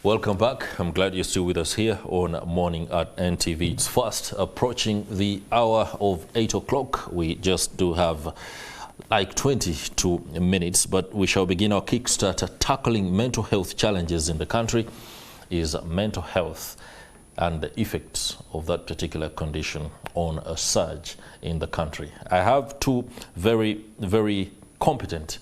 Welcome back. I'm glad you're still with us here on Morning at NTV. It's fast approaching the hour of 8 o'clock. We just do have like 22 minutes, but we shall begin our Kickstarter tackling mental health challenges in the country. Is mental health and the effects of that particular condition on a surge in the country. I have two very competent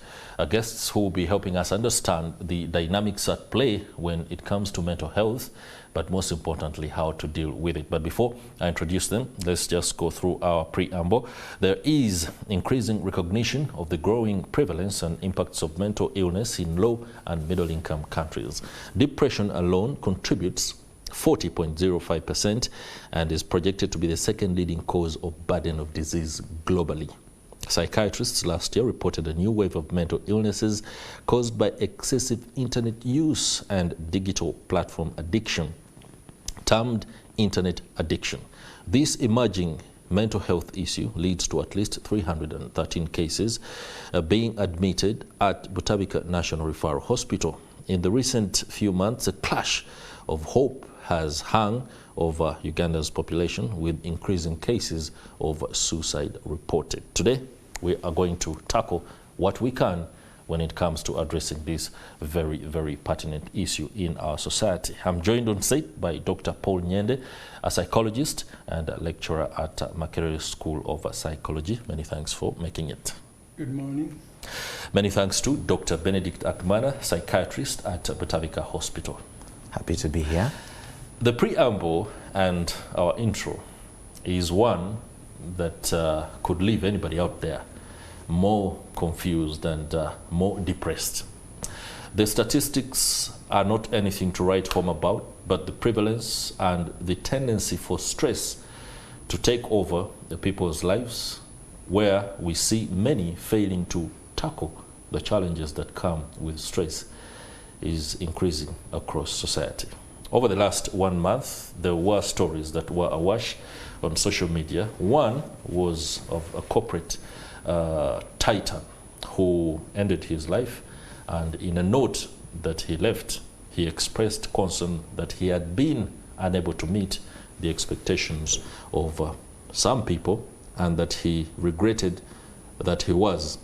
guests who will be helping us understand the dynamics at play when it comes to mental health, but most importantly, how to deal with it. But before I introduce them, let's just go through our preamble. There is increasing recognition of the growing prevalence and impacts of mental illness in low and middle income countries. Depression alone contributes 40.05% and is projected to be the second leading cause of burden of disease globally. Psychiatrists last year reported a new wave of mental illnesses caused by excessive internet use and digital platform addiction, termed internet addiction. This emerging mental health issue leads to at least 313 cases being admitted at Butabika National Referral Hospital. In the recent few months, a clash of hope has hung over Uganda's population, with increasing cases of suicide reported. Today, we are going to tackle what we can when it comes to addressing this very pertinent issue in our society. I'm joined on site by Dr. Paul Nyende, a psychologist and a lecturer at Makerere School of Psychology. Many thanks for making it. Good morning. Many thanks to Dr. Benedict Akmana, psychiatrist at Butabika Hospital. Happy to be here. The preamble and our intro is one that could leave anybody out there more confused and more depressed. The statistics are not anything to write home about, but the prevalence and the tendency for stress to take over the people's lives, where we see many failing to tackle the challenges that come with stress, is increasing across society. Over the last 1 month, there were stories that were awash on social media. One was of a corporate titan who ended his life, and in a note that he left, he expressed concern that he had been unable to meet the expectations of some people, and that he regretted that he was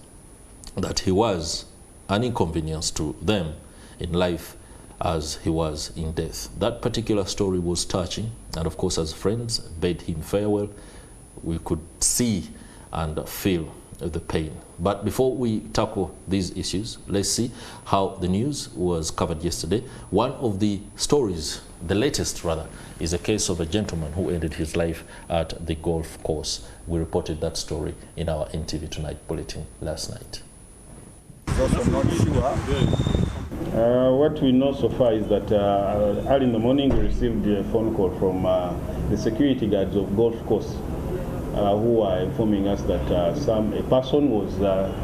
an inconvenience to them in life as he was in death. That particular story was touching, and of course, as friends bade him farewell, we could see and feel the pain. But before we tackle these issues, let's see how the news was covered yesterday. One of the stories, the latest rather, is a case of a gentleman who ended his life at the golf course. We reported that story in our NTV Tonight bulletin last night. What we know so far is that early in the morning we received a phone call from the security guards of golf course who are informing us that a person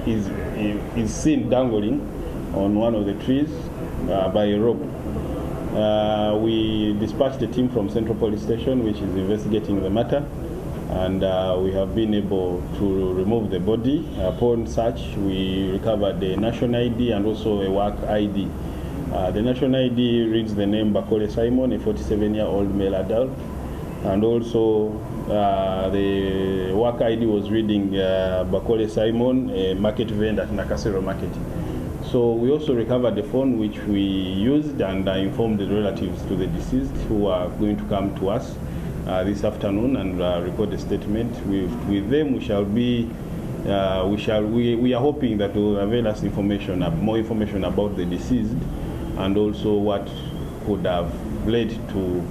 is seen dangling on one of the trees by a rope. We dispatched a team from Central Police Station, which is investigating the matter, and we have been able to remove the body. Upon search, we recovered the national ID and also a work ID. The national ID reads the name Bakole Simon, a 47-year-old male adult, and also the work ID was reading Bakole Simon, a market vendor at Nakasero Market. So we also recovered the phone which we used and informed the relatives to the deceased, who are going to come to us this afternoon and record a statement. With them, we are hoping that they will avail us more information about the deceased, and also what could have led to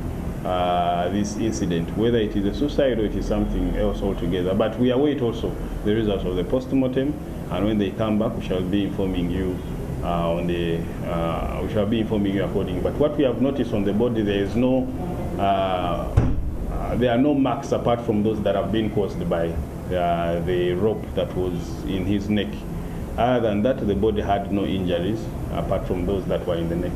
this incident, whether it is a suicide or it is something else altogether. But we await also the results of the post-mortem, and when they come back, we shall be informing you accordingly. But what we have noticed on the body, there are no marks apart from those that have been caused by the rope that was in his neck. Other than that, the body had no injuries apart from those that were in the neck.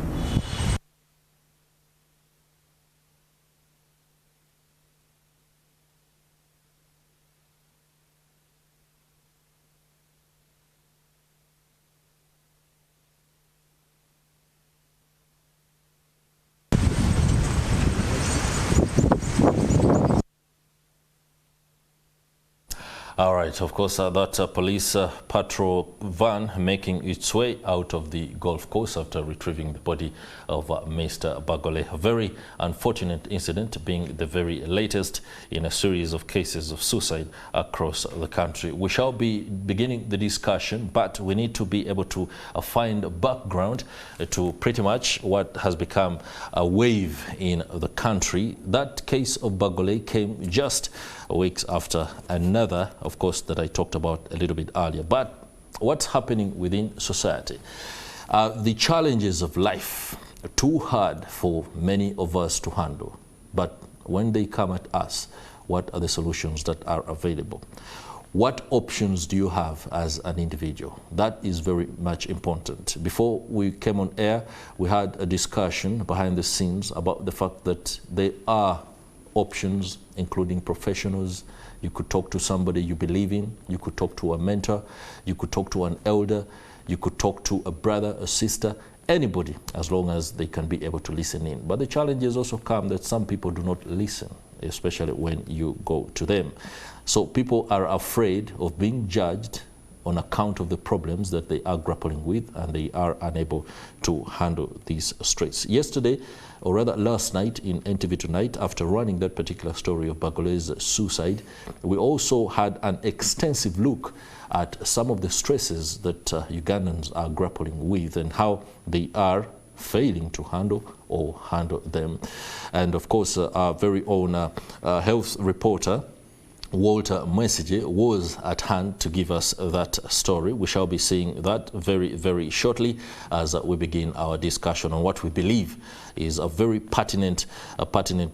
All right, of course, that police patrol van making its way out of the golf course after retrieving the body of Mr. Bagole. A very unfortunate incident, being the very latest in a series of cases of suicide across the country. We shall be beginning the discussion, but we need to be able to find a background to pretty much what has become a wave in the country. That case of Bagole came just weeks after another, of course, that I talked about a little bit earlier. But what's happening within society? The challenges of life are too hard for many of us to handle. But when they come at us, what are the solutions that are available? What options do you have as an individual? That is very much important. Before we came on air, we had a discussion behind the scenes about the fact that there are options, including professionals. You could talk to somebody you believe in. You could talk to a mentor. You could talk to an elder. You could talk to a brother, a sister, anybody, as long as they can be able to listen in. But the challenges also come that some people do not listen, especially when you go to them. So people are afraid of being judged on account of the problems that they are grappling with, and they are unable to handle these stress. Yesterday, or rather last night in NTV Tonight, after running that particular story of Bagole's suicide, we also had an extensive look at some of the stresses that Ugandans are grappling with and how they are failing to handle them. And of course, our very own health reporter, Walter Message, was at hand to give us that story. We shall be seeing that very, very shortly as we begin our discussion on what we believe is a very pertinent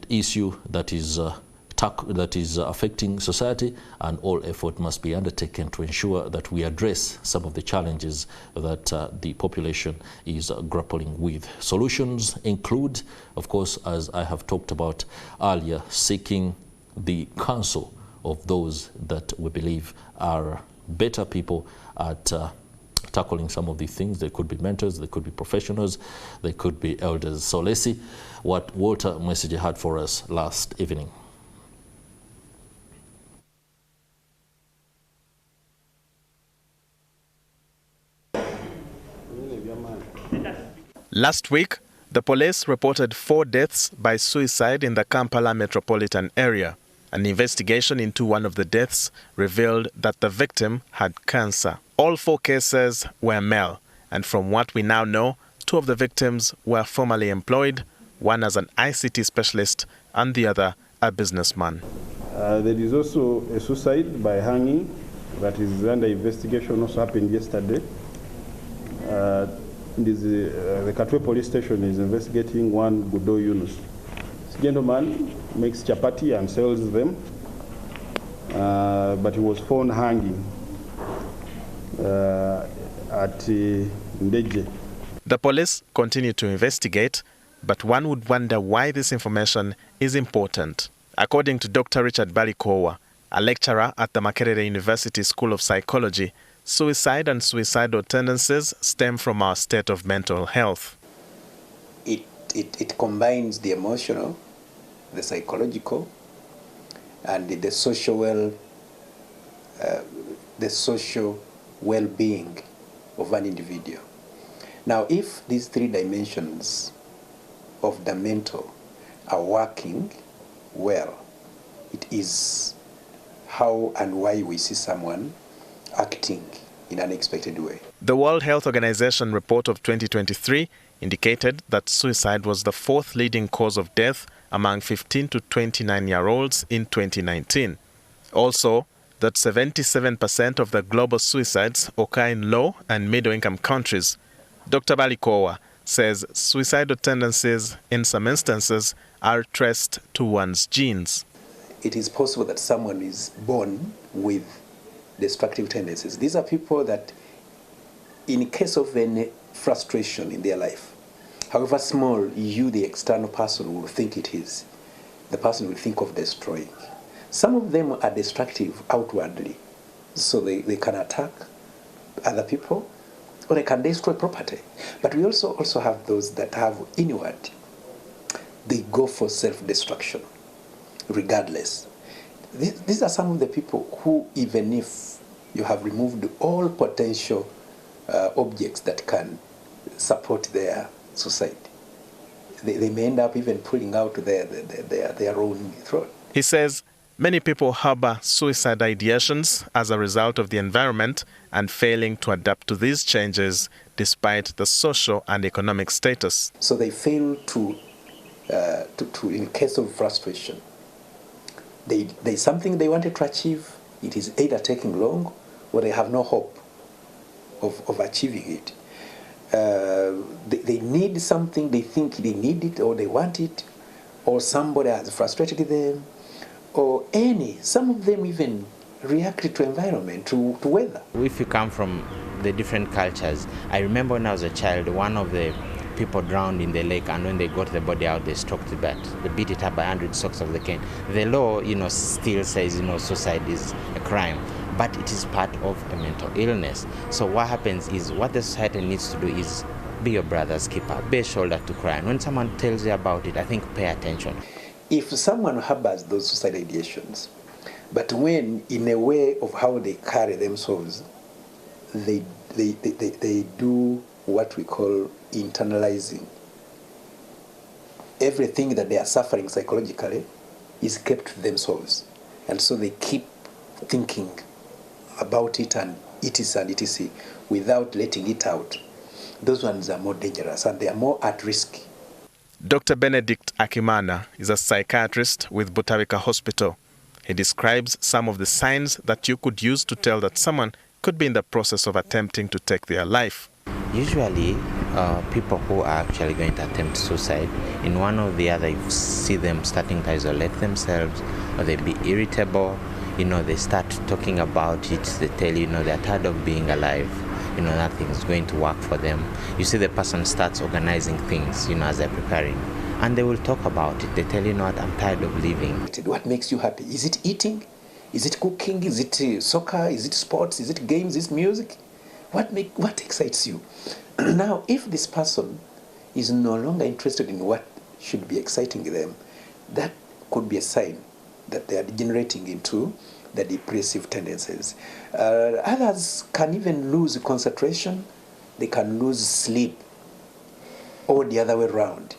issue that is affecting society, and all effort must be undertaken to ensure that we address some of the challenges that the population is grappling with. Solutions include, of course, as I have talked about earlier, seeking the counsel of those that we believe are better people at tackling some of these things. They could be mentors, they could be professionals, they could be elders. So let's see what Walter Message had for us last evening. Last week, the police reported 4 deaths by suicide in the Kampala metropolitan area. An investigation into one of the deaths revealed that the victim had cancer. All 4 cases were male, and from what we now know, 2 of the victims were formerly employed, one as an ICT specialist and the other a businessman. There is also a suicide by hanging that is under investigation, also happened yesterday. The Katwe police station is investigating one Budo Yunus. This gentleman makes chapati and sells them, but he was found hanging at Ndeje. The police continue to investigate, but one would wonder why this information is important. According to Dr. Richard Balikowa, a lecturer at the Makerere University School of Psychology, suicide and suicidal tendencies stem from our state of mental health. It combines the emotional, the psychological, and the social well-being of an individual. Now, if these 3 dimensions of the mental are working well, it is how and why we see someone acting in an unexpected way. The World Health Organization report of 2023 indicated that suicide was the 4th leading cause of death among 15 to 29-year-olds in 2019. Also, that 77% of the global suicides occur in low and middle-income countries. Dr. Balikowa says suicidal tendencies in some instances are traced to one's genes. It is possible that someone is born with destructive tendencies. These are people that, in case of any frustration in their life, however small you, the external person, will think it is, the person will think of destroying. Some of them are destructive outwardly, so they can attack other people, or they can destroy property. But we also have those that have inward. They go for self-destruction, regardless. these are some of the people who, even if you have removed all potential objects that can support their suicide, they may end up even pulling out their own throat. He says many people harbor suicide ideations as a result of the environment and failing to adapt to these changes despite the social and economic status. So they fail to in case of frustration, there's something they wanted to achieve. It is either taking long or they have no hope of achieving it. They need something, they think they need it or they want it, or somebody has frustrated them, or some of them even react to environment, to weather. If you come from the different cultures, I remember when I was a child, one of the people drowned in the lake, and when they got the body out, they stroked the bat. They beat it up by 100 strokes of the cane. The law, still says, suicide is a crime, but it is part of a mental illness. So what happens is, what the society needs to do is be your brother's keeper, be a shoulder to cry. And when someone tells you about it, I think pay attention. If someone harbors those suicide ideations, but when in a way of how they carry themselves, they do what we call internalizing. Everything that they are suffering psychologically is kept to themselves, and so they keep thinking about it and etc. without letting it out. Those ones are more dangerous and they are more at risk. Dr. Benedict Akimana is a psychiatrist with Butawika Hospital. He describes some of the signs that you could use to tell that someone could be in the process of attempting to take their life. Usually, people who are actually going to attempt suicide, in one or the other, you see them starting to isolate themselves, or they be irritable, they start talking about it, they tell you, they're tired of being alive, nothing's going to work for them. You see the person starts organizing things, as they're preparing, and they will talk about it. They tell you, what, I'm tired of living. What makes you happy? Is it eating? Is it cooking? Is it soccer? Is it sports? Is it games? Is it music? What excites you? Now, if this person is no longer interested in what should be exciting them, that could be a sign that they are degenerating into the depressive tendencies. Others can even lose concentration. They can lose sleep, or the other way around.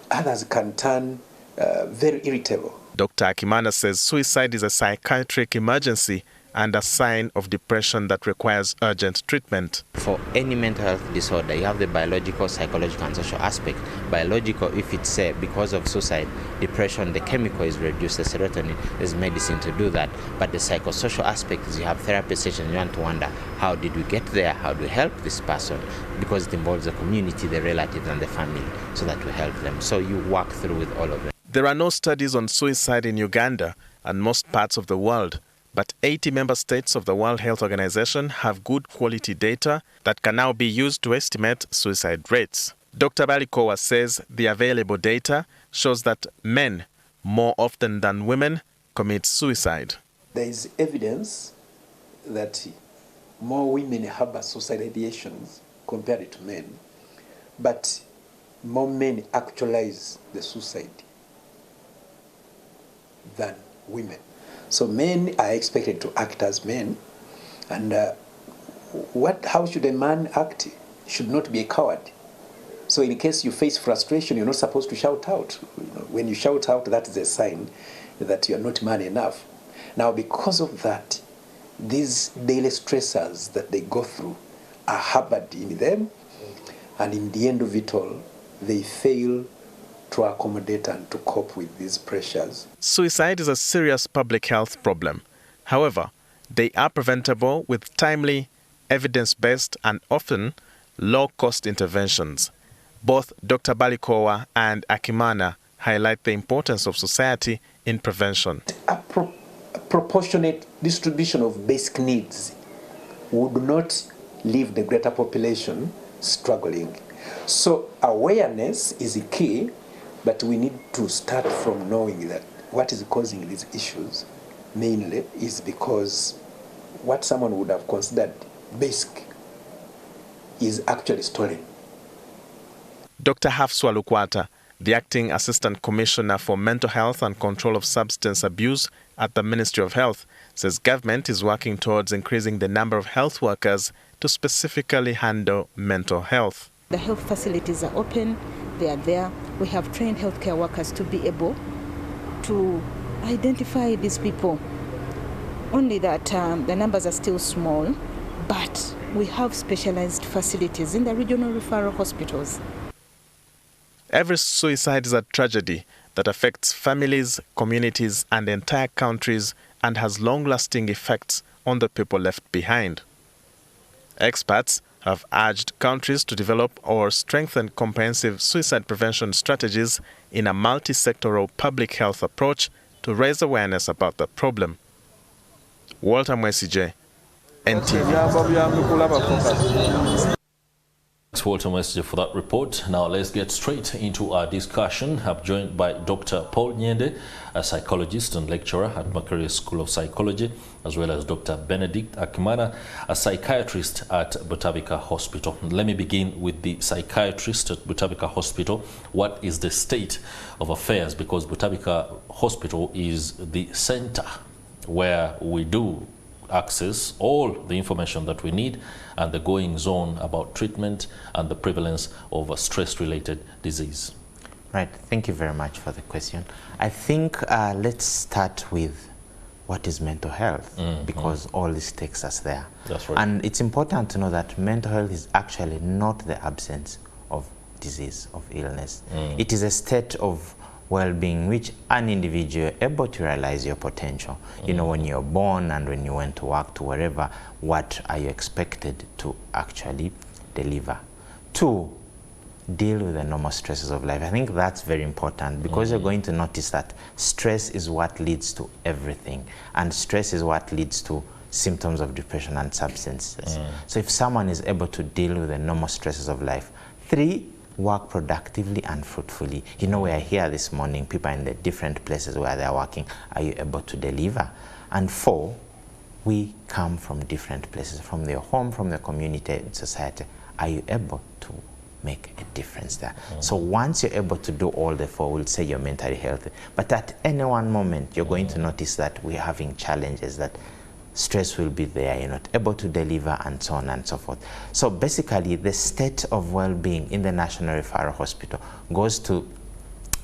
Others can turn very irritable. Dr. Akimana says suicide is a psychiatric emergency and a sign of depression that requires urgent treatment. For any mental health disorder, you have the biological, psychological, and social aspect. Biological, if it's because of suicide, depression, the chemical is reduced, the serotonin, there's medicine to do that. But the psychosocial aspect is you have therapy sessions, you want to wonder, how did we get there? How do we help this person? Because it involves the community, the relatives, and the family, so that we help them. So you work through with all of them. There are no studies on suicide in Uganda and most parts of the world, but 80 member states of the World Health Organization have good quality data that can now be used to estimate suicide rates. Dr. Balikowa says the available data shows that men, more often than women, commit suicide. There is evidence that more women harbor suicide ideations compared to men, but more men actualize the suicide than women. So men are expected to act as men, and how should a man act? Should not be a coward. So in case you face frustration, you're not supposed to shout out. When you shout out, that is a sign that you're not man enough. Now, because of that, these daily stressors that they go through are harbored in them, and in the end of it all, they fail to accommodate and to cope with these pressures. Suicide is a serious public health problem. However, they are preventable with timely, evidence-based and often low-cost interventions. Both Dr. Balikowa and Akimana highlight the importance of society in prevention. A proportionate distribution of basic needs would not leave the greater population struggling. So awareness is key, but we need to start from knowing that what is causing these issues mainly is because what someone would have considered basic is actually stolen. Dr. Hafswa Lukwata, the Acting Assistant Commissioner for Mental Health and Control of Substance Abuse at the Ministry of Health, says government is working towards increasing the number of health workers to specifically handle mental health. The health facilities are open, they are there. We have trained healthcare workers to be able to identify these people. Only that the numbers are still small, but we have specialized facilities in the regional referral hospitals. Every suicide is a tragedy that affects families, communities, and entire countries and has long-lasting effects on the people left behind. Experts have urged countries to develop or strengthen comprehensive suicide prevention strategies in a multi-sectoral public health approach to raise awareness about the problem. Walter Mwesije, NTV. Thanks, Walter Mwesije, for that report. Now let's get straight into our discussion. I'm joined by Dr. Paul Nyende, a psychologist and lecturer at Makerere School of Psychology, as well as Dr. Benedict Akimana, a psychiatrist at Butabika Hospital. Let me begin with the psychiatrist at Butabika Hospital. What is the state of affairs? Because Butabika Hospital is the center where we do access all the information that we need and the goings on about treatment and the prevalence of a stress-related disease. Right, thank you very much for the question. I think let's start with what is mental health, because all this takes us there. That's right. And it's important to know that mental health is actually not the absence of disease, of illness. It is a state of well-being which an individual able to realize your potential. You know, when you're born and when you went to work to wherever, what are you expected to actually deliver? 2, deal with the normal stresses of life. I think that's very important, because you're going to notice that stress is what leads to everything, and stress is what leads to symptoms of depression and substances. So if someone is able to deal with the normal stresses of life. 3, work productively and fruitfully. You know, we are here this morning, people are in the different places where they are working. Are you able to deliver? And 4, we come from different places, from their home, from the community, society. Are you able to make a difference there? So once you're able to do all the 4, we'll say you're mentally healthy. But at any one moment, you're going to notice that we're having challenges, that stress will be there, you're not able to deliver, and so on and so forth. So basically, the state of well-being in the National Referral Hospital goes to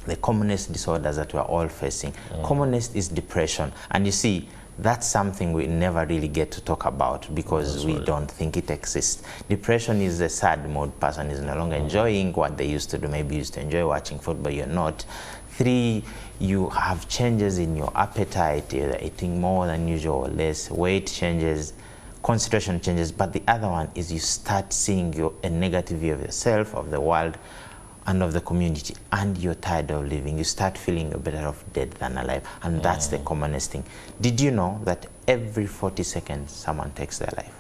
the commonest disorders that we're all facing. Commonest is depression. And you see, that's something we never really get to talk about, because we don't think it exists. Depression is a sad mode. Person is no longer enjoying what they used to do. Maybe you used to enjoy watching football, you're not. 3, you have changes in your appetite, you're eating more than usual or less, weight changes, concentration changes. But the other one is you start seeing a negative view of yourself, of the world, and of the community, and you're tired of living. You start feeling you're better off dead than alive, and that's the commonest thing. Did you know that every 40 seconds someone takes their life?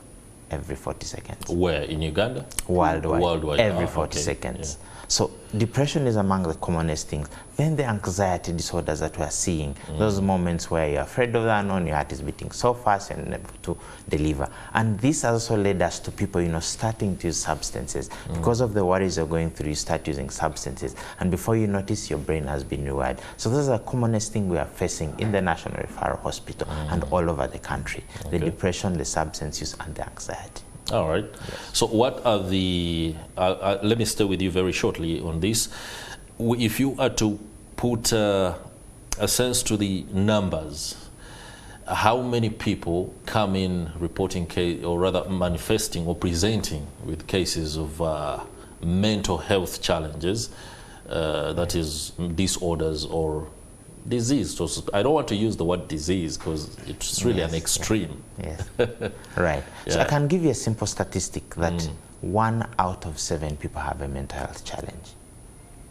Every 40 seconds. Where? In Uganda? Worldwide. Worldwide. Every 40 seconds. Yeah. So depression is among the commonest things. Then the anxiety disorders that we're seeing, those moments where you're afraid of the unknown, your heart is beating so fast and unable to deliver. And this also led us to people, you know, starting to use substances. Because of the worries you're going through, you start using substances. And before you notice, your brain has been rewired. So those are the commonest thing we are facing in the National Referral Hospital and all over the country. The depression, the substance use, and the anxiety. All right. Yes. So what are the, let me stay with you very shortly on this. If you are to put a sense to the numbers, how many people come in reporting case, or rather manifesting or presenting with cases of mental health challenges, that is disorders or disease? So I don't want to use the word disease because it's really an extreme. Yes. Right. So I can give you a simple statistic that 1 out of 7 people have a mental health challenge.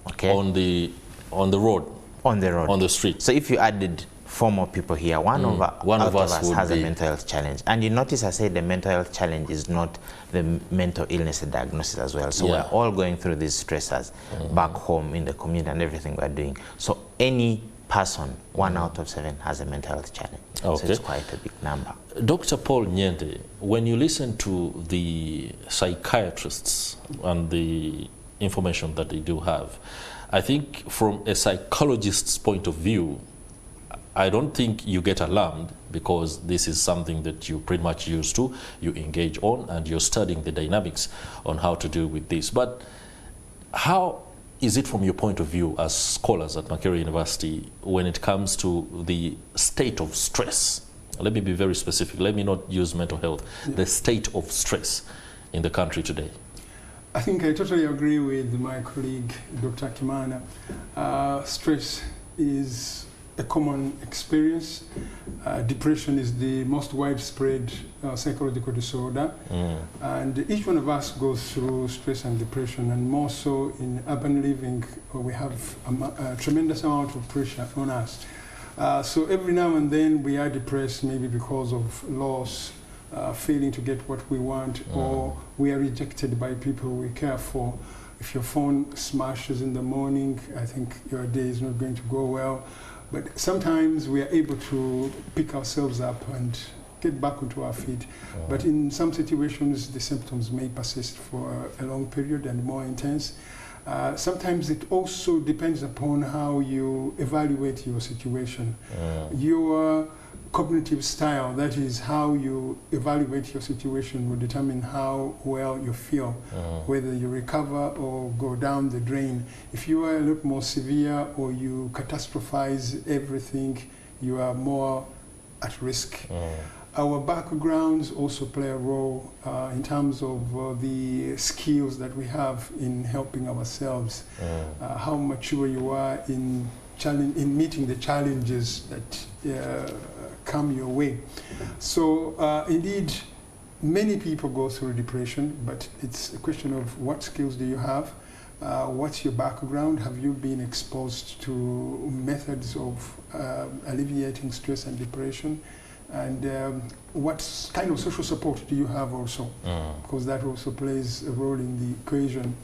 Okay. On the road. On the road. On the street. So if you added 4 more people here, one of us has a mental health challenge. And you notice I said the mental health challenge is not the mental illness diagnosis as well. So we're all going through these stressors back home in the community and everything we're doing. So any person, 1 out of 7 has a mental health challenge. Okay. So it's quite a big number. Dr. Paul Nyende, when you listen to the psychiatrists and the information that they do have, I think from a psychologist's point of view, I don't think you get alarmed because this is something that you pretty much used to, you engage on, and you're studying the dynamics on how to deal with this. But how is it from your point of view as scholars at Makerere University when it comes to the state of stress? Let me be very specific. Let me not use mental health. Yeah. The state of stress in the country today. I think I totally agree with my colleague, Dr. Kimana. Stress is a common experience. Depression is the most widespread psychological disorder. And each one of us goes through stress and depression, and more so in urban living, where we have a tremendous amount of pressure on us. So every now and then we are depressed, maybe because of loss, failing to get what we want, or we are rejected by people we care for. If your phone smashes in the morning, I think your day is not going to go well. But sometimes we are able to pick ourselves up and get back onto our feet. But in some situations, the symptoms may persist for a long period and more intense. Sometimes it also depends upon how you evaluate your situation. Your cognitive style, that is how you evaluate your situation, will determine how well you feel, whether you recover or go down the drain. If you are a lot more severe or you catastrophize everything, you are more at risk. Our backgrounds also play a role in terms of the skills that we have in helping ourselves, how mature you are in meeting the challenges that come your way. So indeed, many people go through depression, but it's a question of what skills do you have, what's your background, have you been exposed to methods of alleviating stress and depression, and what kind of social support do you have also, because that also plays a role in the equation.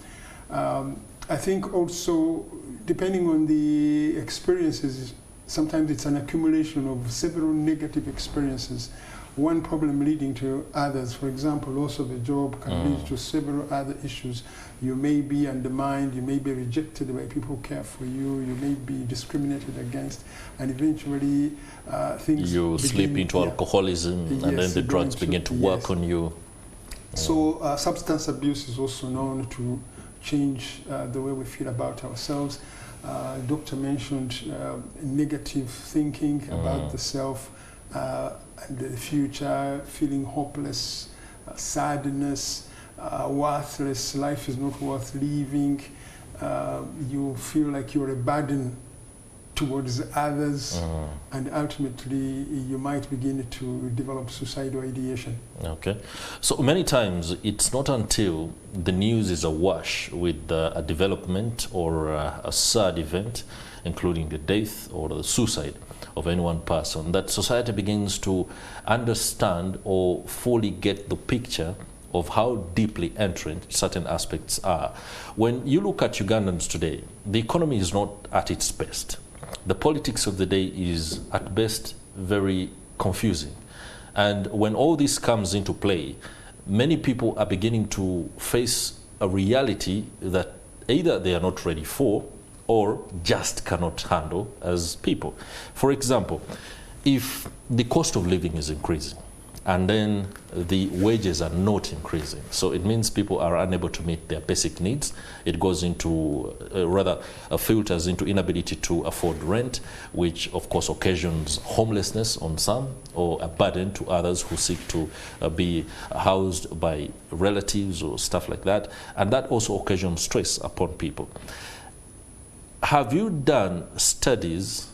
I think also, depending on the experiences, sometimes it's an accumulation of several negative experiences, one problem leading to others. For example, loss of a job can lead to several other issues. You may be undermined, you may be rejected by people who care for you, you may be discriminated against, and eventually things you slip into alcoholism, and then the drugs begin to work on you. So substance abuse is also known to change the way we feel about ourselves. Doctor mentioned negative thinking about the self and the future, feeling hopeless, sadness, worthless, life is not worth living. You feel like you're a burden towards others, and ultimately you might begin to develop suicidal ideation. Okay. So many times it's not until the news is awash with a development or a sad event, including the death or the suicide of any one person, that society begins to understand or fully get the picture of how deeply entrenched certain aspects are. When you look at Ugandans today, the economy is not at its best. The politics of the day is at best very confusing. And when all this comes into play, many people are beginning to face a reality that either they are not ready for or just cannot handle as people. For example, if the cost of living is increasing and then the wages are not increasing, so it means people are unable to meet their basic needs. It goes into, filters into inability to afford rent, which of course occasions homelessness on some or a burden to others who seek to be housed by relatives or stuff like that. And that also occasions stress upon people. Have you done studies,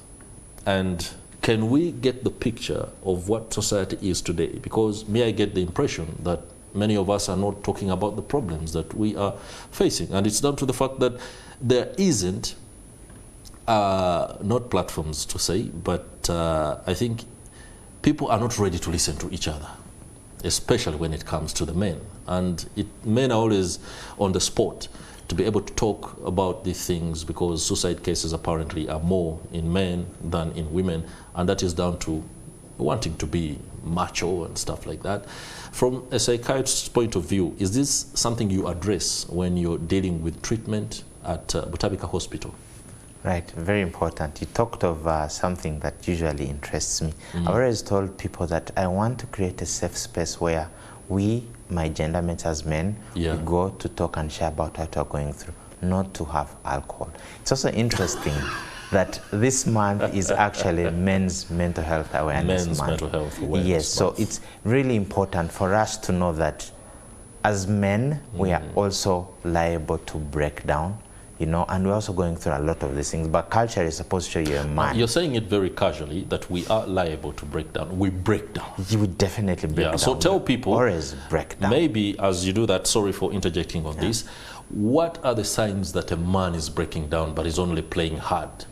and can we get the picture of what society is today? Because I get the impression that many of us are not talking about the problems that we are facing. And it's down to the fact that there isn't, not platforms to say, but I think people are not ready to listen to each other, especially when it comes to the men. And men are always on the spot to be able to talk about these things, because suicide cases apparently are more in men than in women, and that is down to wanting to be macho and stuff like that. From a psychiatrist's point of view, is this something you address when you're dealing with treatment at Butabika Hospital? Right, very important. You talked of something that usually interests me. I've always told people that I want to create a safe space where we, my gender mates as men, we go to talk and share about what we're going through, not to have alcohol. It's also interesting that this month is actually Men's Mental Health Awareness Month. Mental Health Awareness Yes, so month. it's really important for us to know that as men, we are also liable to break down, you know, and we're also going through a lot of these things, but culture is supposed to show you a man. You're saying it very casually that we are liable to break down. We break down. You would definitely break down. So tell people, always break down. Maybe as you do that, sorry for interjecting on this, what are the signs that a man is breaking down but is only playing hard?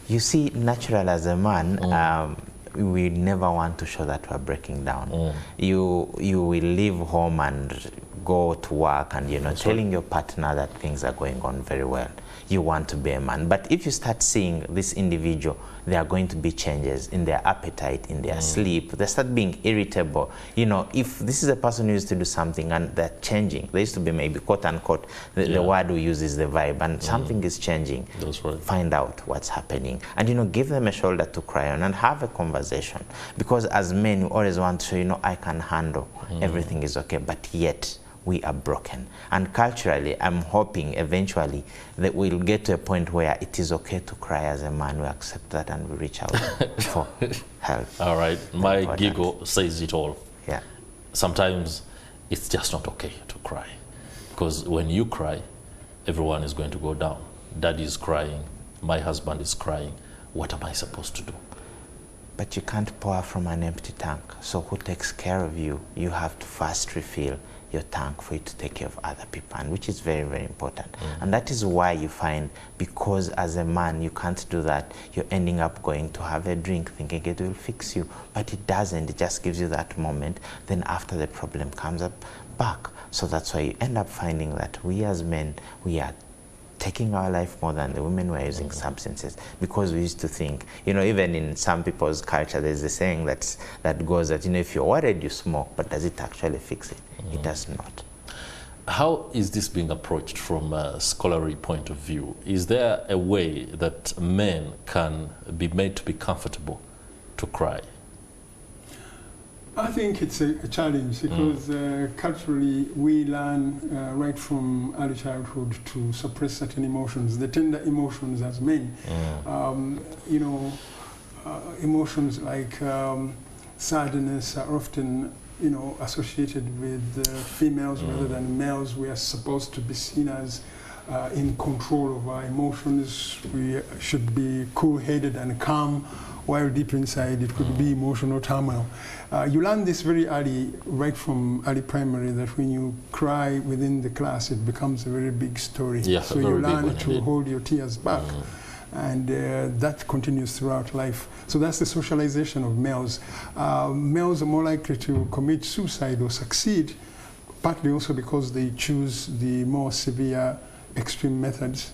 You see, natural as a man, we never want to show that we're breaking down. You will leave home and go to work and, you know, telling your partner that things are going on very well. You want to be a man. But if you start seeing this individual, there are going to be changes in their appetite, in their sleep. They start being irritable. You know, if this is a person who used to do something and they're changing, there used to be maybe quote unquote, the word we use is the vibe, and something is changing. That's right. Find out what's happening. And, you know, give them a shoulder to cry on and have a conversation. Because as men, you always want to show, you know, I can handle, everything is okay, but yet we are broken. And culturally, I'm hoping eventually that we'll get to a point where it is okay to cry as a man. We accept that and we reach out for help. All right. My giggle says it all. Yeah. Sometimes it's just not okay to cry. Because when you cry, everyone is going to go down. Daddy is crying. My husband is crying. What am I supposed to do? But you can't pour from an empty tank. So who takes care of you? You have to first refill your tank for you to take care of other people, and which is very, very important. And that is why you find, because as a man you can't do that, you're ending up going to have a drink thinking it will fix you, but it doesn't. It just gives you that moment, then after the problem comes up back. So that's why you end up finding that we as men, we are taking our life more than the women who are using substances, because we used to think, you know, even in some people's culture, there's a saying that goes that, you know, if you're worried, you smoke, but does it actually fix it? It does not. How is this being approached from a scholarly point of view? Is there a way that men can be made to be comfortable to cry? I think it's a challenge because culturally we learn right from early childhood to suppress certain emotions, the tender emotions as men. You know, emotions like sadness are often, you know, associated with females rather than males. We are supposed to be seen as in control of our emotions. We should be cool-headed and calm, while deep inside it could be emotional turmoil. You learn this very early, right from early primary, that when you cry within the class, it becomes a very big story. Yeah, so you learn to hold your tears back. And that continues throughout life. So that's the socialization of males. Males are more likely to commit suicide or succeed, partly also because they choose the more severe extreme methods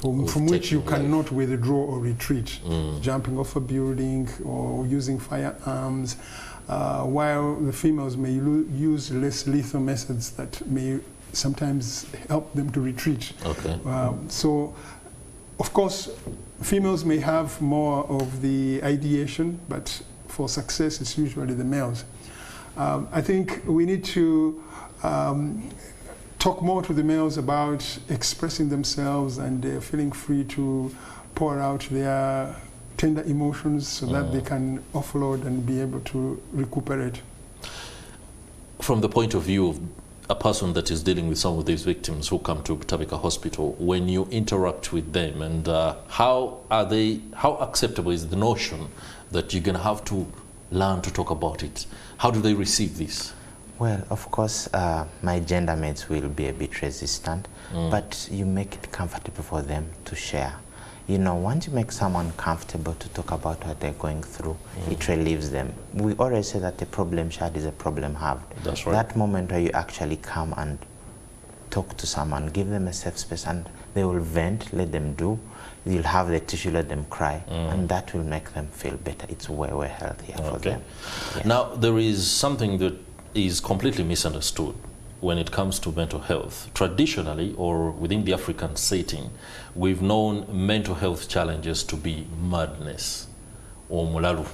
from which you cannot withdraw or retreat, jumping off a building or using firearms, while the females may use less lethal methods that may sometimes help them to retreat. Okay. So, of course, females may have more of the ideation, but for success, it's usually the males. I think we need to talk more to the males about expressing themselves and feeling free to pour out their tender emotions so that they can offload and be able to recuperate. From the point of view of a person that is dealing with some of these victims who come to Tabika Hospital, when you interact with them, and how acceptable is the notion that you're going to have to learn to talk about it? How do they receive this? Well, of course, my gender mates will be a bit resistant, but you make it comfortable for them to share. You know, once you make someone comfortable to talk about what they're going through, it relieves them. We always say that a problem shared is a problem halved. That's right. That moment where you actually come and talk to someone, give them a safe space, and they will vent, let them do. You'll have the tissue, let them cry, and that will make them feel better. It's way, way healthier for them. Yes. Now, there is something that is completely misunderstood when it comes to mental health, traditionally or within the African setting, we've known mental health challenges to be madness or mulalu,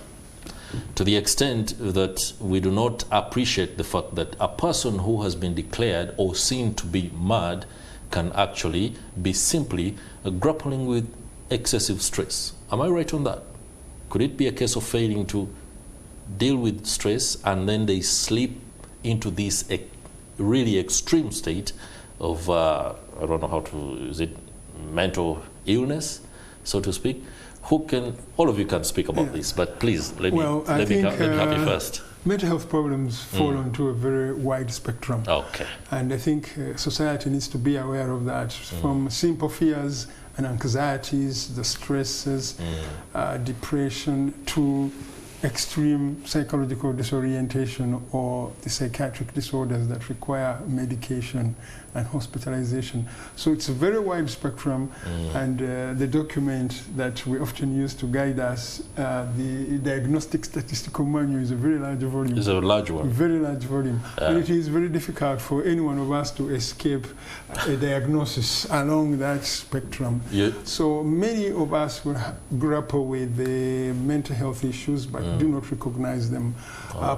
to the extent that we do not appreciate the fact that a person who has been declared or seen to be mad can actually be simply grappling with excessive stress. Am I right on that? Could it be a case of failing to deal with stress and then they slip into this really extreme state of, I don't know how to, is it mental illness, so to speak? Who can, all of you can speak about this, but please, let me have you first. Mental health problems fall onto a very wide spectrum. Okay. And I think society needs to be aware of that, from simple fears and anxieties, the stresses, depression, to extreme psychological disorientation or the psychiatric disorders that require medication and hospitalization. So it's a very wide spectrum, and the document that we often use to guide us, the Diagnostic Statistical Manual, is a very large volume. It's a large one. Very large volume. And it is very difficult for any one of us to escape a diagnosis along that spectrum. Yeah. So many of us will grapple with the mental health issues, but do not recognize them.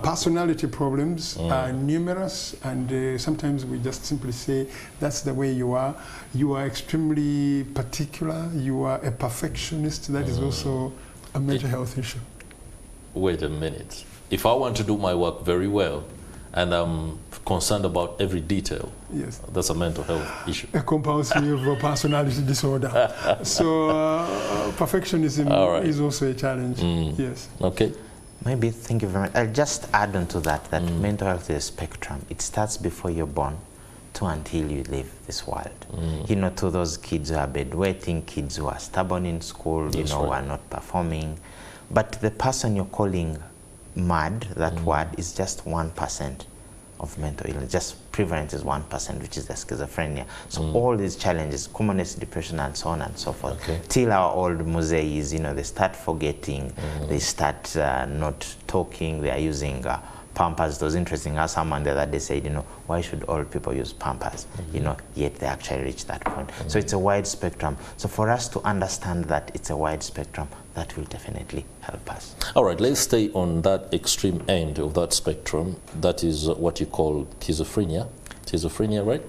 Personality problems are numerous, and sometimes we just simply say, that's the way you are. You are extremely particular. You are a perfectionist. That is also a mental health issue. Wait a minute. If I want to do my work very well, and I'm concerned about every detail, yes, that's a mental health issue. A compulsive personality disorder. So perfectionism is also a challenge. Yes. Okay. Maybe, thank you very much. I'll just add on to that, mental health is a spectrum. It starts before you're born to until you leave this world. You know, to those kids who are bedwetting, kids who are stubborn in school, you know, who are not performing. But the person you're calling mad, that word, is just 1% of mental illness. Just prevalence is 1%, which is the schizophrenia. So all these challenges, commonest depression and so on and so forth, till our old musees, you know, they start forgetting, they start not talking, they are using Pampers. It was interesting how someone the other day said, you know, why should all people use Pampers? You know, yet they actually reach that point. So it's a wide spectrum. So for us to understand that it's a wide spectrum, that will definitely help us. All right, let's stay on that extreme end of that spectrum. That is what you call schizophrenia. Schizophrenia, right?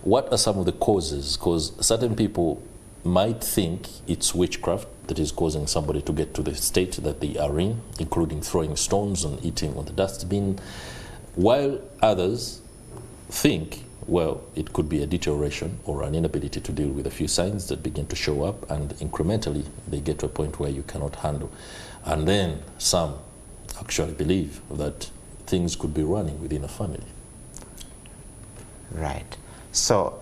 What are some of the causes? Because certain people might think it's witchcraft that is causing somebody to get to the state that they are in, including throwing stones and eating on the dustbin, while others think, well, it could be a deterioration or an inability to deal with a few signs that begin to show up, and incrementally they get to a point where you cannot handle. And then some actually believe that things could be running within a family. Right. So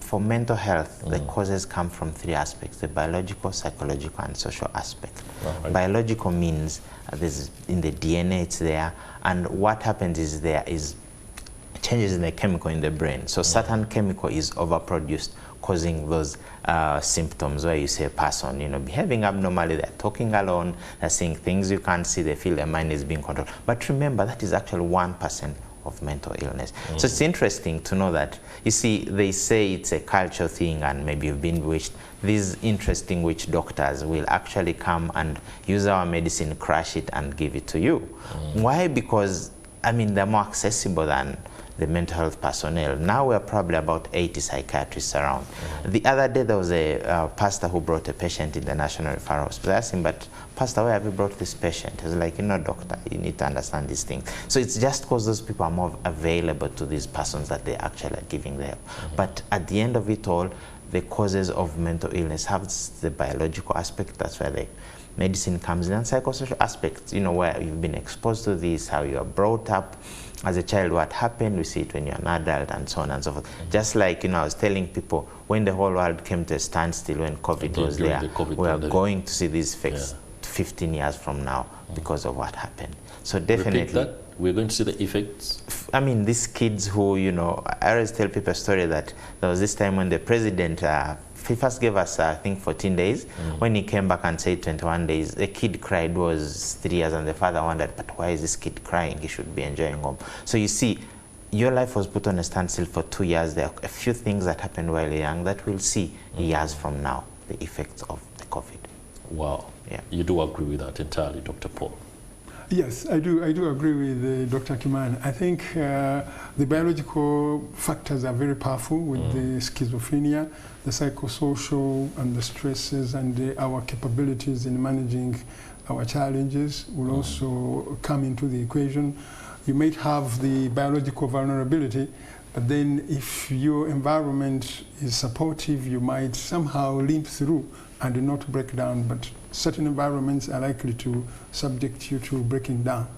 for mental health, the causes come from three aspects: the biological, psychological, and social aspect. Right. Biological means there's in the DNA, it's there, and what happens is there is changes in the chemical in the brain. So certain chemical is overproduced, causing those symptoms where you see a person, you know, behaving abnormally, they're talking alone, they're seeing things you can't see, they feel their mind is being controlled. But remember, that is actually 1% of mental illness. So it's interesting to know that, you see, they say it's a cultural thing and maybe you've been bewitched. These interesting witch doctors will actually come and use our medicine, crush it, and give it to you. Why? Because, I mean, they're more accessible than the mental health personnel. Now we're probably about 80 psychiatrists around. The other day there was a pastor who brought a patient in the National Referral Hospital. I asked him, but Pastor, where have you brought this patient? He was like, you know, doctor, you need to understand these things. So it's just because those people are more available to these persons that they actually are giving the help. But at the end of it all, the causes of mental illness have the biological aspect. That's where the medicine comes in, and psychosocial aspects, you know, where you've been exposed to this, how you are brought up as a child, what happened, we see it when you're an adult, and so on and so forth. Just like, you know, I was telling people, when the whole world came to a standstill, when COVID was there, we are going to see these effects 15 years from now because of what happened. So definitely. Repeat that. We're going to see the effects. I mean, these kids who, you know, I always tell people a story that there was this time when the president, he first gave us, I think, 14 days. When he came back and said 21 days, the kid cried, was 3 years, and the father wondered, but why is this kid crying? He should be enjoying home. So you see, your life was put on a standstill for 2 years. There are a few things that happened while you're young that we'll see years from now, the effects of the COVID. Wow. Yeah. You do agree with that entirely, Dr. Paul? Yes, I do agree with Dr. Kimana. I think the biological factors are very powerful with the schizophrenia, the psychosocial and the stresses and our capabilities in managing our challenges will also come into the equation. You might have the biological vulnerability, but then if your environment is supportive, you might somehow limp through and not break down, but certain environments are likely to subject you to breaking down.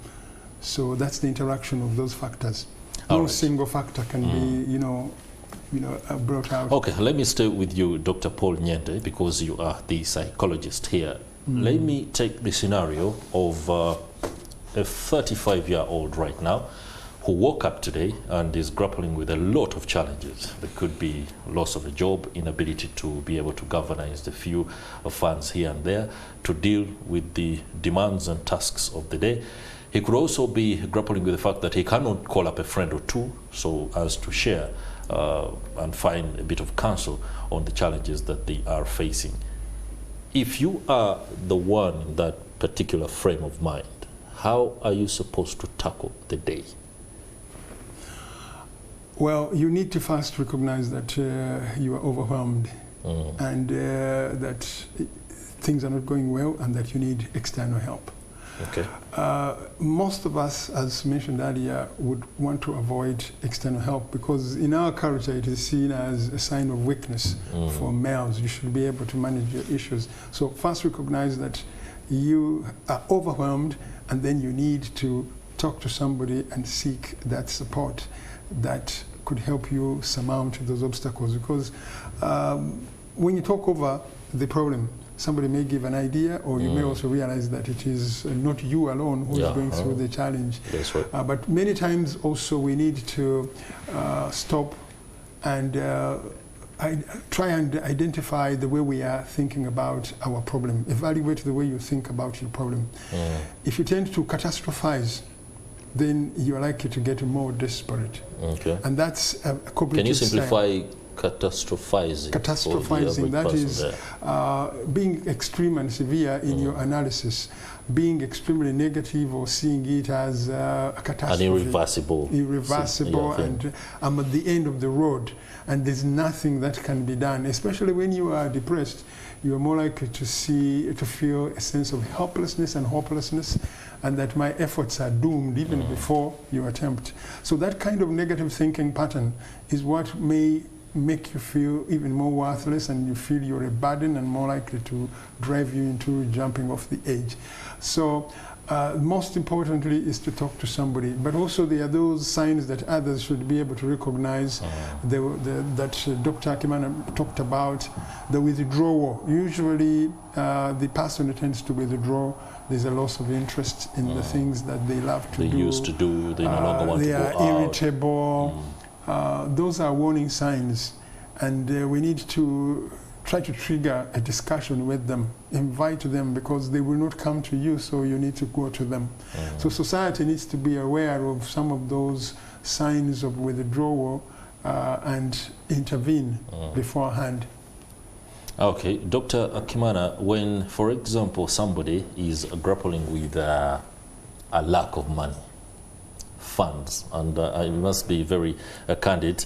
So that's the interaction of those factors. No single factor can be, brought out. Okay, let me stay with you, Dr. Paul Nyende, because you are the psychologist here. Let me take the scenario of a 35-year-old right now who woke up today and is grappling with a lot of challenges. There could be loss of a job, inability to be able to galvanize the few funds here and there to deal with the demands and tasks of the day. He could also be grappling with the fact that he cannot call up a friend or two so as to share and find a bit of counsel on the challenges that they are facing. If you are the one in that particular frame of mind, how are you supposed to tackle the day? Well, you need to first recognize that you are overwhelmed and that things are not going well and that you need external help. Okay. Most of us, as mentioned earlier, would want to avoid external help because in our culture it is seen as a sign of weakness for males. You should be able to manage your issues. So first recognize that you are overwhelmed and then you need to talk to somebody and seek that support that could help you surmount those obstacles, because when you talk over the problem, somebody may give an idea, or you may also realize that it is not you alone who is going through the challenge. That's right. But many times also we need to stop and try and identify the way we are thinking about our problem. Evaluate the way you think about your problem. If you tend to catastrophize, then you're likely to get more desperate. Okay. And that's a cognitive Can you style. simplify catastrophizing? Catastrophizing, that is being extreme and severe in your analysis, being extremely negative or seeing it as a catastrophe. An irreversible. Irreversible, and I'm at the end of the road and there's nothing that can be done. Especially when you are depressed, you are more likely to feel a sense of helplessness and hopelessness, and that my efforts are doomed even before you attempt. So that kind of negative thinking pattern is what may make you feel even more worthless, and you feel you're a burden and more likely to drive you into jumping off the edge. So most importantly is to talk to somebody, but also there are those signs that others should be able to recognize that Dr. Kimana talked about, the withdrawal. Usually the person who tends to withdraw, there's a loss of interest in the things that they love to do. They used to do, they no longer want to go out. They are irritable. Those are warning signs, and we need to try to trigger a discussion with them, invite them, because they will not come to you, so you need to go to them. So society needs to be aware of some of those signs of withdrawal and intervene beforehand. Okay, Dr. Kimana, when, for example, somebody is grappling with a lack of money, funds, and I must be very candid,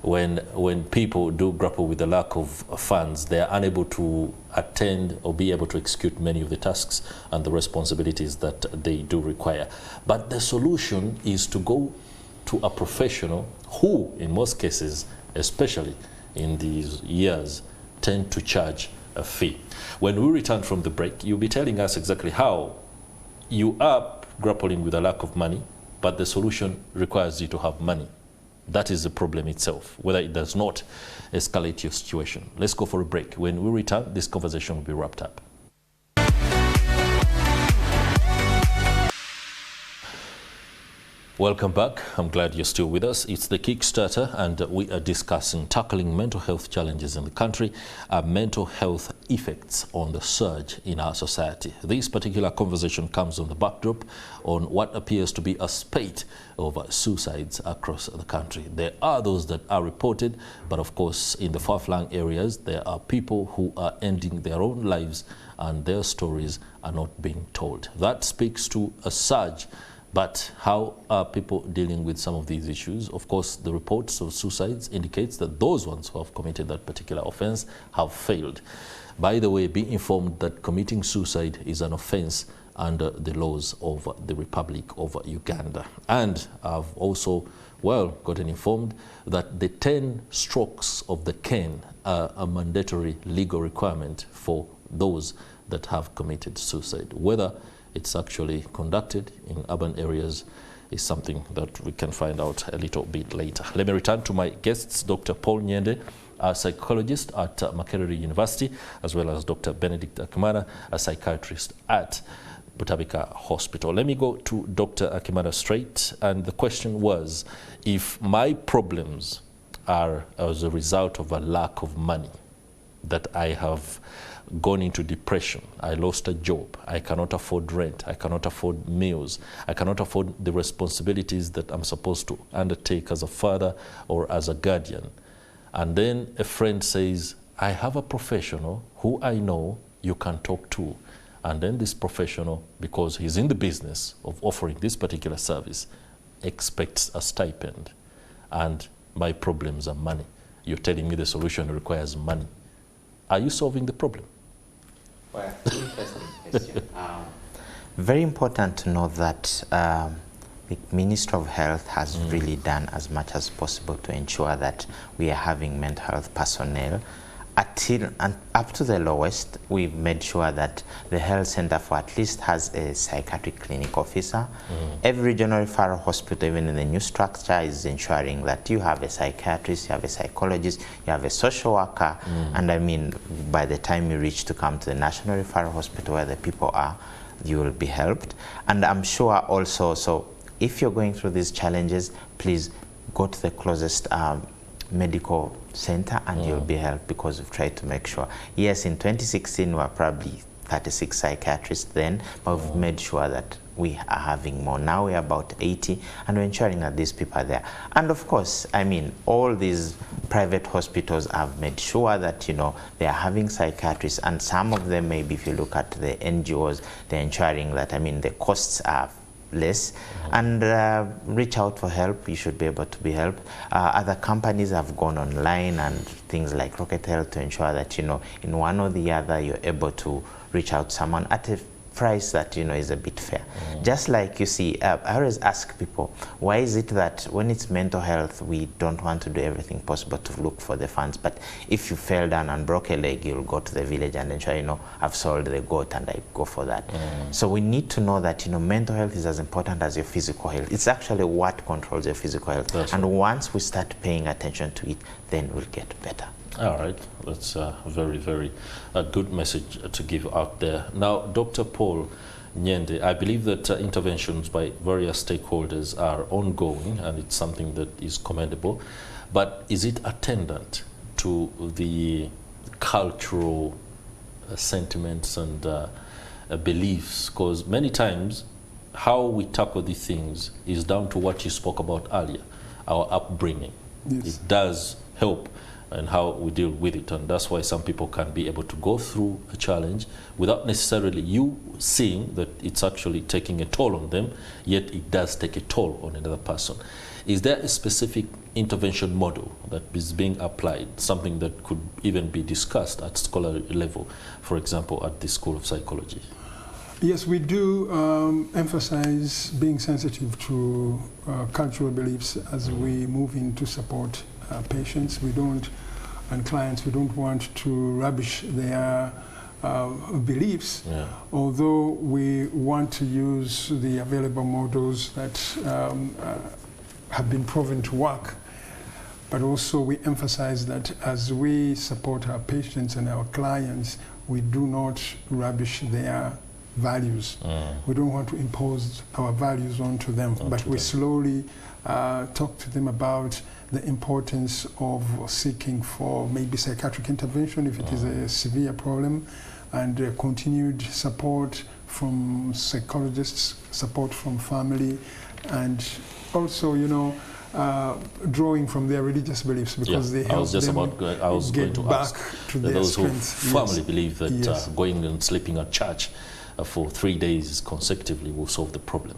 when people do grapple with the lack of funds, they are unable to attend or be able to execute many of the tasks and the responsibilities that they do require. But the solution is to go to a professional who, in most cases, especially in these years, tend to charge a fee. When we return from the break, you'll be telling us exactly how you are grappling with a lack of money, but the solution requires you to have money. That is the problem itself, whether it does not escalate your situation. Let's go for a break. When we return, this conversation will be wrapped up. Welcome back. I'm glad you're still with us. It's the Kickstarter, and we are discussing tackling mental health challenges in the country, mental health effects on the surge in our society. This particular conversation comes on the backdrop on what appears to be a spate of suicides across the country. There are those that are reported, but of course in the far-flung areas there are people who are ending their own lives and their stories are not being told. That speaks to a surge. But how are people dealing with some of these issues? Of course, the reports of suicides indicates that those ones who have committed that particular offense have failed. By the way, be informed that committing suicide is an offense under the laws of the Republic of Uganda. And I've also, gotten informed that the 10 strokes of the cane are a mandatory legal requirement for those that have committed suicide. Whether it's actually conducted in urban areas is something that we can find out a little bit later. Let me return to my guests, Dr. Paul Nyende, a psychologist at Makerere University, as well as Dr. Benedict Akimana, a psychiatrist at Butabika Hospital. Let me go to Dr. Akimana straight, and the question was, if my problems are as a result of a lack of money, that I have gone into depression, I lost a job, I cannot afford rent, I cannot afford meals, I cannot afford the responsibilities that I'm supposed to undertake as a father or as a guardian. And then a friend says, I have a professional who I know you can talk to. And then this professional, because he's in the business of offering this particular service, expects a stipend. And my problems are money. You're telling me the solution requires money. Are you solving the problem? Well, interesting question. Very important to know that the Ministry of Health has really done as much as possible to ensure that we are having mental health personnel. Up to the lowest, we've made sure that the health center for at least has a psychiatric clinic officer. Every regional referral hospital, even in the new structure, is ensuring that you have a psychiatrist, you have a psychologist, you have a social worker, and I mean, by the time you reach to come to the national referral hospital where the people are, you will be helped. And I'm sure also, so if you're going through these challenges, please go to the closest medical center and you'll be helped, because we've tried to make sure. Yes, in 2016 we were probably 36 psychiatrists then, but we've made sure that we are having more. Now we're about 80, and we're ensuring that these people are there. And of course, I mean, all these private hospitals have made sure that, you know, they are having psychiatrists, and some of them, maybe if you look at the NGOs, they're ensuring that, I mean, the costs are less, and reach out for help. You should be able to be helped. Other companies have gone online and things like Rocket Health to ensure that, you know, in one or the other, you're able to reach out to someone at a price that, you know, is a bit fair. Just like, you see, I always ask people, why is it that when it's mental health, we don't want to do everything possible to look for the funds, but if you fell down and broke a leg, you'll go to the village and ensure, you know, I've sold the goat and I go for that. So we need to know that, you know, mental health is as important as your physical health. It's actually what controls your physical health. That's and right. Once we start paying attention to it, then we'll get better. All right, that's a very, very good message to give out there. Now, Dr. Paul Nyende, I believe that interventions by various stakeholders are ongoing, and it's something that is commendable. But is it attendant to the cultural sentiments and beliefs? Because many times, how we tackle these things is down to what you spoke about earlier, our upbringing. Yes. It does help and how we deal with it, and that's why some people can be able to go through a challenge without necessarily you seeing that it's actually taking a toll on them, yet it does take a toll on another person. Is there a specific intervention model that is being applied, something that could even be discussed at scholarly level, for example, at the School of Psychology? Yes, we do emphasize being sensitive to cultural beliefs as we move in to support patients. We don't, and clients, we don't want to rubbish their beliefs, although we want to use the available models that have been proven to work. But also we emphasize that as we support our patients and our clients, we do not rubbish their values. We don't want to impose our values onto them, but we slowly talk to them about the importance of seeking for maybe psychiatric intervention if it is a severe problem, and continued support from psychologists, support from family, and also, you know, drawing from their religious beliefs, because they help them get back to their those strength. who firmly believe that going and sleeping at church for 3 days consecutively will solve the problem.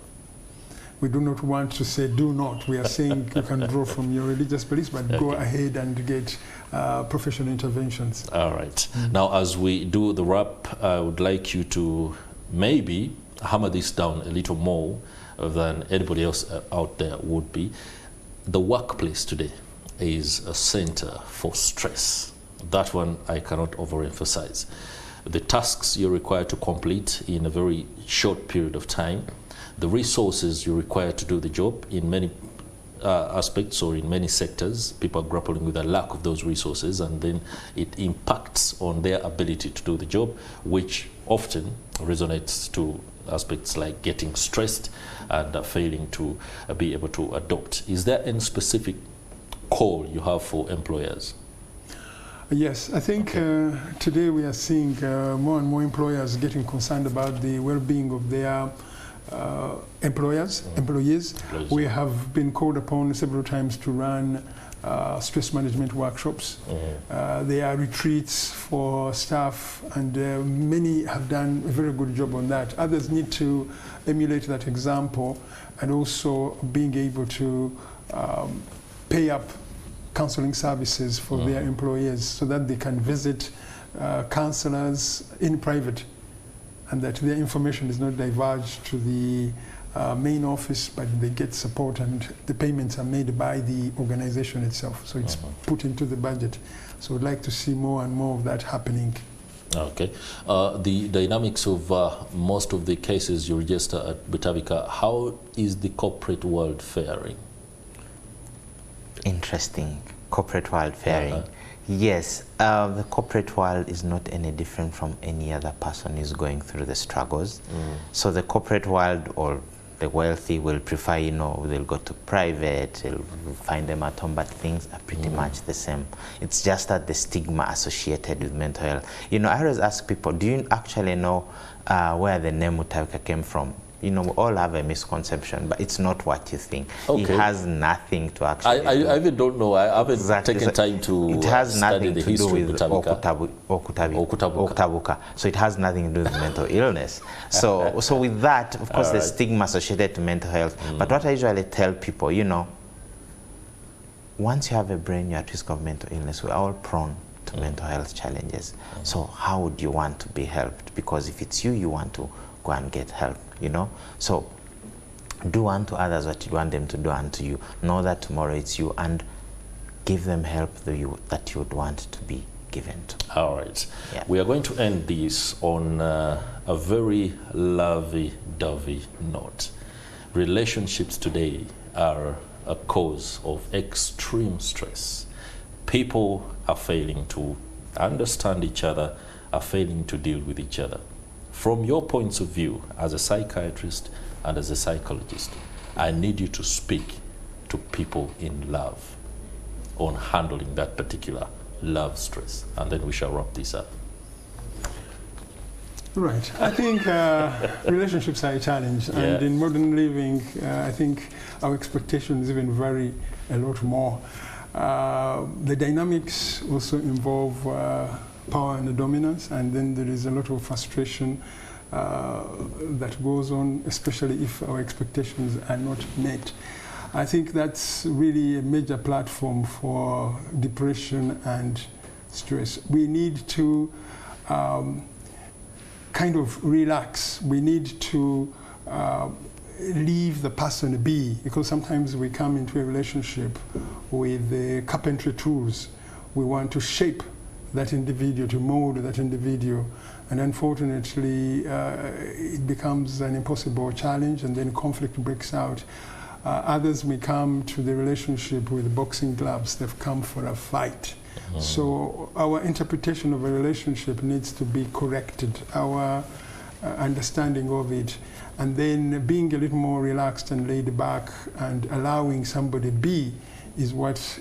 We do not want to say do not. We are saying you can draw from your religious beliefs, but go ahead and get professional interventions. All right. Now, as we do the wrap, I would like you to maybe hammer this down a little more than anybody else out there would be. The workplace today is a center for stress. That one I cannot overemphasize. The tasks you're required to complete in a very short period of time, the resources you require to do the job in many aspects or in many sectors, people are grappling with a lack of those resources, and then it impacts on their ability to do the job, which often resonates to aspects like getting stressed and failing to be able to adopt. Is there any specific call you have for employers? Yes, I think today we are seeing more and more employers getting concerned about the well-being of their employees. We have been called upon several times to run stress management workshops. There are retreats for staff, and many have done a very good job on that. Others need to emulate that example, and also being able to pay up counseling services for their employees so that they can visit counselors in private, and that their information is not divulged to the main office, but they get support, and the payments are made by the organization itself. So it's put into the budget. So we'd like to see more and more of that happening. Okay. The dynamics of most of the cases you register at Butabika, how is the corporate world faring? Interesting. Corporate world faring. Yes, the corporate world is not any different from any other person who's going through the struggles. So the corporate world, or the wealthy, will prefer, you know, they'll go to private, they'll find them at home, but things are pretty much the same. It's just that the stigma associated with mental health. You know, I always ask people, do you actually know where the name Butabika came from? You know, we all have a misconception, but it's not what you think. It has nothing to actually I even don't know. I haven't taken time to it has nothing the to do with Okutabuka. So it has nothing to do with mental illness. So with that, of course, the stigma associated to mental health. But what I usually tell people, you know, once you have a brain, you're at risk of mental illness. We're all prone to mental health challenges. So how would you want to be helped? Because if it's you, you want to go and get help, you know. So do unto others what you want them to do unto you. Know that tomorrow it's you, and give them help that you would want to be given to. All right. Yeah. We are going to end this on a very lovey-dovey note. Relationships today are a cause of extreme stress. People are failing to understand each other, are failing to deal with each other. From your points of view as a psychiatrist and as a psychologist, I need you to speak to people in love on handling that particular love stress, and then we shall wrap this up. Right. I think relationships are a challenge, and in modern living, I think our expectations even vary a lot more. The dynamics also involve power and dominance, and then there is a lot of frustration that goes on, especially if our expectations are not met. I think that's really a major platform for depression and stress. We need to kind of relax. We need to leave the person be, because sometimes we come into a relationship with the carpentry tools. We want to shape that individual, to mold that individual, and unfortunately it becomes an impossible challenge, and then conflict breaks out. Others may come to the relationship with boxing gloves. They've come for a fight. So our interpretation of a relationship needs to be corrected. Our understanding of it, and then being a little more relaxed and laid back and allowing somebody be is what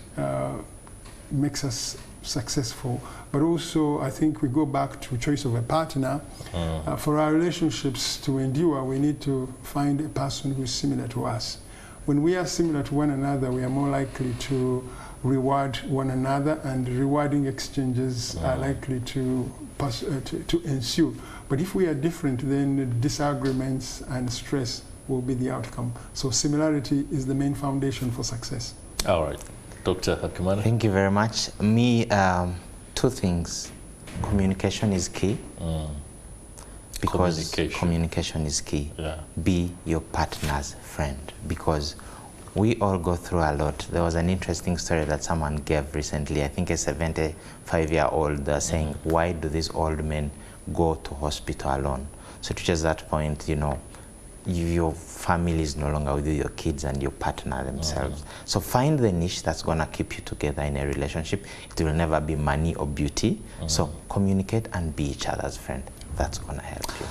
makes us successful. But also, I think we go back to choice of a partner. For our relationships to endure, we need to find a person who is similar to us. When we are similar to one another, we are more likely to reward one another, and rewarding exchanges are likely to ensue. But if we are different, then disagreements and stress will be the outcome. So similarity is the main foundation for success. All right. Dr. Akimana? Thank you very much. Me, two things. Communication is key. Because communication is key. Yeah. Be your partner's friend, because we all go through a lot. There was an interesting story that someone gave recently. I think a 75-year-old saying, why do these old men go to hospital alone? So to just that point, you know, your family is no longer with you, your kids and your partner themselves. So find the niche that's going to keep you together in a relationship. It will never be money or beauty. So communicate and be each other's friend. That's going to help you.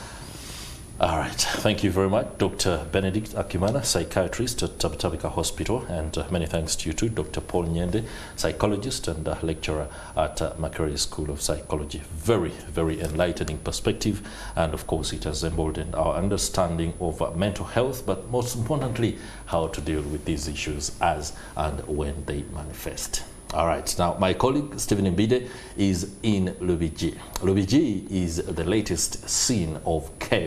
All right. Thank you very much, Dr. Benedict Akimana, psychiatrist at Tabatabika Hospital, and many thanks to you too, Dr. Paul Nyende, psychologist and lecturer at Makerere School of Psychology. Very, very enlightening perspective, and of course it has emboldened our understanding of mental health, but most importantly, how to deal with these issues as and when they manifest. All right, now my colleague Stephen Mbide is in Lubigi. Lubigi is the latest scene of chaos